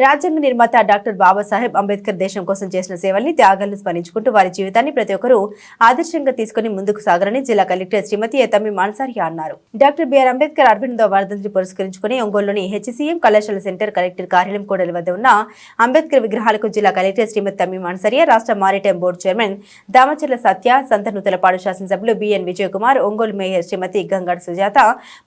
రాజ్యాంగ నిర్మాత డాక్టర్ బాబాసాహెబ్ అంబేద్కర్ దేశం కోసం చేసిన సేవల్ని త్యాగాలను స్మరించుకుంటూ వారి జీవితాన్ని ప్రతి ఒక్కరూ ఆదర్శంగా తీసుకుని ముందుకు సాగాలని జిల్లా కలెక్టర్ శ్రీమతి తమ్మి మాన్సారియా అన్నారు. డాక్టర్ బిఆర్ అంబేద్కర్ 68వ వర్ధంతిని పురస్కరించుకుని ఒంగోలులోని హెచ్సీఎం కళాశాల సెంటర్ కలెక్టర్ కార్యాలయం కూడలి వద్ద ఉన్న అంబేద్కర్ విగ్రహాలకు జిల్లా కలెక్టర్ శ్రీమతి తమ్మి మాన్సారియా, రాష్ట్ర మారిటైమ్ బోర్డు చైర్మన్ దామచర్ల సత్య, సంతనూతలపాడు శాసనసభ్యులు బిఎన్ విజయ్ కుమార్, ఒంగోలు మేయర్ శ్రీమతి గంగాడ్ సుజాత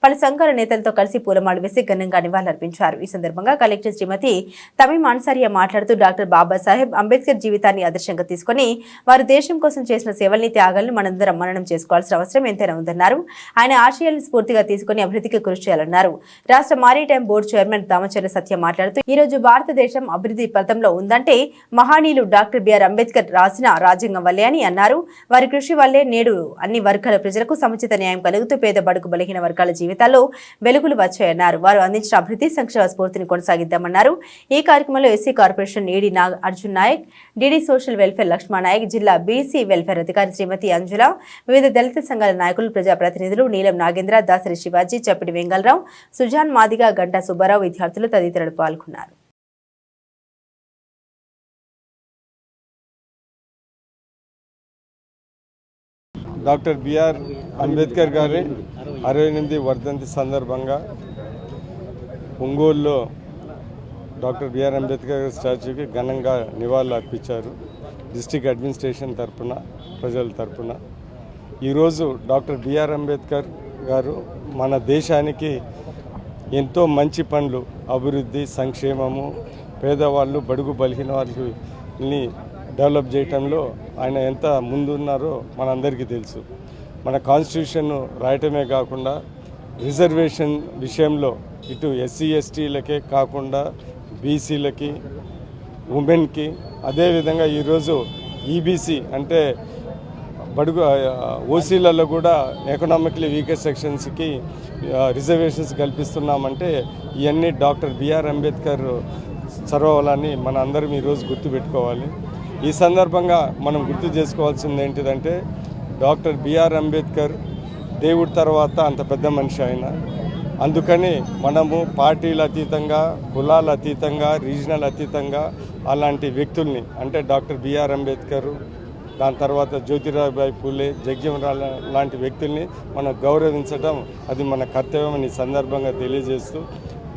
పలు సంఘాల నేతలతో కలిసి పూలమాలలు వేసి ఘనంగా నివాళులర్పించారు. ఈ సందర్భంగా కలెక్టర్ శ్రీమతి తమ్మి మాన్సారియా మాట్లాడుతూ డాక్టర్ బాబాసాహెబ్ అంబేద్కర్ జీవితాన్ని ఆదర్శంగా తీసుకుని వారు దేశం కోసం చేసిన సేవల్ని, త్యాగాలను మనందరం మననం చేసుకోవాల్సిన అవసరం ఎంతైనా ఉందన్నారు. ఆయన ఆశయాలను స్ఫూర్తిగా తీసుకుని అభివృద్ధికి కృషి చేయాలన్నారు. రాష్ట్ర మారిటైమ్ బోర్డు చైర్మన్ దామచర్ల సత్య మాట్లాడుతూ ఈ రోజు భారతదేశం అభివృద్ధి పథంలో ఉందంటే మహానీయులు డాక్టర్ బిఆర్ అంబేద్కర్ రాసిన రాజ్యాంగం వల్లే అని అన్నారు. వారి కృషి వల్లే నేడు అన్ని వర్గాల ప్రజలకు సముచిత న్యాయం కలుగుతూ పేద బడుగు బలహీన వర్గాల జీవితాల్లో వెలుగులు వచ్చాయన్నారు. వారు అందించిన అభివృద్ధి సంక్షేమ స్ఫూర్తిని కొనసాగిద్దామన్నారు. ఈ కార్యక్రమంలో SC corporation ED Arjun Naik, DD social welfare Lakshmana Naik, జిల్లా బీసీ వెల్ఫేర్ అధికారి శ్రీమతి అంజుల, వివిధ దళిత సంఘాల నాయకులు, ప్రజాప్రతినిధులు, నీలం నాగేంద్ర, దాసరి శివాజీ, చప్పిడి వెంగళరావు, సుజాన్ మాదిగ, గంటా సుబ్బారావు, విద్యార్థులు తదితరులు పాల్గొన్నారు. డాక్టర్ బిఆర్ అంబేద్కర్ గారి 68వ వర్ధంతి సందర్భంగా ఒంగోలులో డాక్టర్ బిఆర్ అంబేద్కర్ గారి స్టాచ్యూకి ఘనంగా నివాళులు అర్పించారు. డిస్ట్రిక్ట్ అడ్మినిస్ట్రేషన్ తరఫున, ప్రజల తరఫున. ఈరోజు డాక్టర్ బిఆర్ అంబేద్కర్ గారు మన దేశానికి ఎంతో మంచి పనులు, అభివృద్ధి, సంక్షేమము, పేదవాళ్ళు, బడుగు బలహీన వారిని డెవలప్ చేయటంలో ఆయన ఎంత ముందున్నారో మనందరికీ తెలుసు. మన కాన్స్టిట్యూషన్ రాయటమే కాకుండా రిజర్వేషన్ విషయంలో ఇటు ఎస్సీ ఎస్టీలకే కాకుండా బీసీలకి, ఉమెన్కి, అదేవిధంగా ఈరోజు ఈబీసీ అంటే బడుగు ఓసీలలో కూడా ఎకనామికలీ వీకర్ సెక్షన్స్కి రిజర్వేషన్స్ కల్పిస్తున్నామంటే ఇవన్నీ డాక్టర్ బిఆర్ అంబేద్కర్ చొరవలని మన అందరం ఈరోజు గుర్తుపెట్టుకోవాలి. ఈ సందర్భంగా మనం గుర్తు చేసుకోవాల్సింది ఏంటిదంటే డాక్టర్ బిఆర్ అంబేద్కర్ దేవుడి తర్వాత అంత పెద్ద మనిషి ఆయన. అందుకని మనము పార్టీల అతీతంగా, కులాల అతీతంగా, రీజనల్ అతీతంగా అలాంటి వ్యక్తుల్ని అంటే డాక్టర్ బిఆర్ అంబేద్కర్, దాని తర్వాత జ్యోతిరావుబాయి పూలే, జగ్జీవన్ లాంటి వ్యక్తుల్ని మనం గౌరవించడం అది మన కర్తవ్యం అని సందర్భంగా తెలియజేస్తూ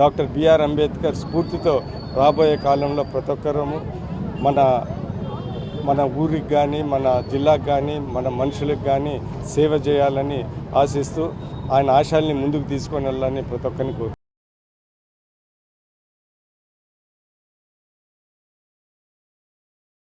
డాక్టర్ బిఆర్ అంబేద్కర్ స్ఫూర్తితో రాబోయే కాలంలో ప్రతి ఒక్కరము మన ఊరికి కానీ, మన జిల్లాకు కానీ, మన మనుషులకు కానీ సేవ చేయాలని ఆశిస్తూ ఆయన ఆశయాల్ని ముందుకు తీసుకొని వెళ్ళాలని ప్రతి ఒక్కరిని కోరుతున్నాను.